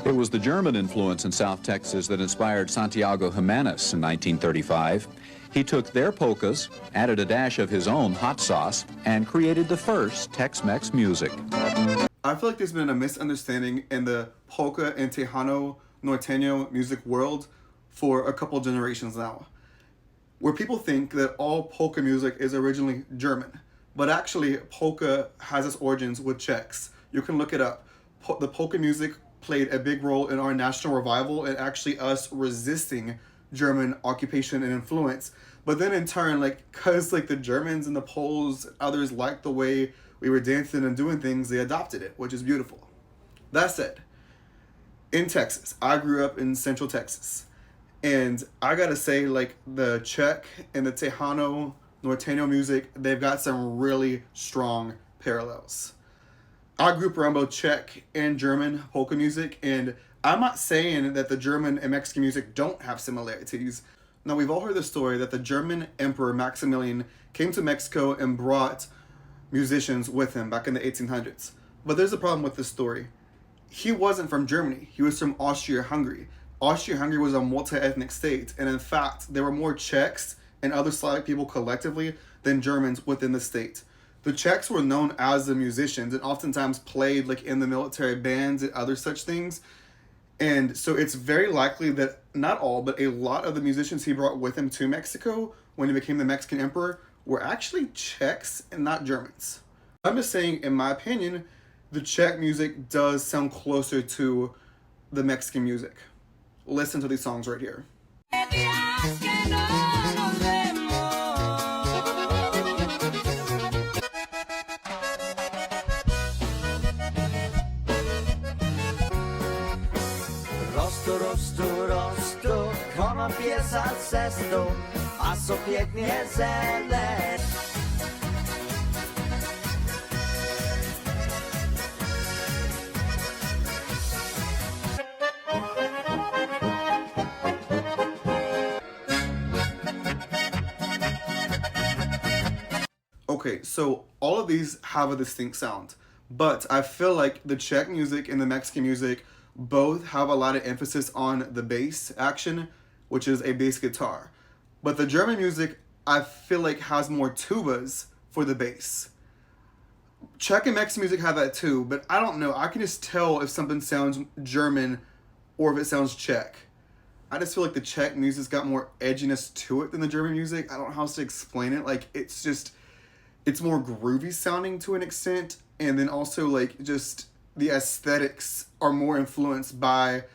It was the German influence in South Texas that inspired Santiago Jimenez in 1935. He took their polkas, added a dash of his own hot sauce, and created the first Tex-Mex music. I feel like there's been a misunderstanding in the polka and Tejano Norteño music world for a couple generations now, where people think that all polka music is originally German, but actually polka has its origins with Czechs. You can look it up. The polka music played a big role in our national revival and actually us resisting German occupation and influence. But then in turn, cause the Germans and the Poles, others liked the way we were dancing and doing things, they adopted it, which is beautiful. That said, in Texas, I grew up in Central Texas, and I gotta say, the Czech and the Tejano Norteño music, they've got some really strong parallels. I grew up around both Czech and German polka music, and I'm not saying that the German and Mexican music don't have similarities. Now, we've all heard the story that the German Emperor Maximilian came to Mexico and brought musicians with him back in the 1800s. But there's a problem with this story. He wasn't from Germany. He was from Austria-Hungary. Austria-Hungary was a multi-ethnic state, and in fact, there were more Czechs and other Slavic people collectively than Germans within the state. The Czechs were known as the musicians and oftentimes played in the military bands and other such things. And so it's very likely that not all, but a lot of the musicians he brought with him to Mexico when he became the Mexican emperor were actually Czechs and not Germans. I'm just saying, in my opinion, the Czech music does sound closer to the Mexican music. Listen to these songs right here. Rostu, konopie za cestą, a so pięknie zele. Okay, so all of these have a distinct sound, but I feel like the Czech music and the Mexican music both have a lot of emphasis on the bass action, which is a bass guitar. But the German music, I feel like, has more tubas for the bass. Czech and Mexican music have that too, but I don't know. I can just tell if something sounds German or if it sounds Czech. I just feel like the Czech music's got more edginess to it than the German music. I don't know how else to explain it. It's more groovy sounding to an extent, and then also just the aesthetics are more influenced by,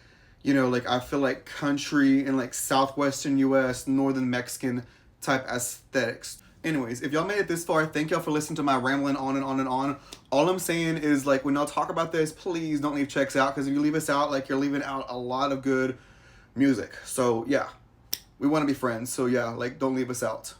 I feel like country and southwestern US, northern Mexican type aesthetics. Anyways, if y'all made it this far, thank y'all for listening to my rambling on and on and on. All I'm saying is, when y'all talk about this, please don't leave Czechs out, because if you leave us out, you're leaving out a lot of good music. So yeah, we want to be friends. So yeah, don't leave us out.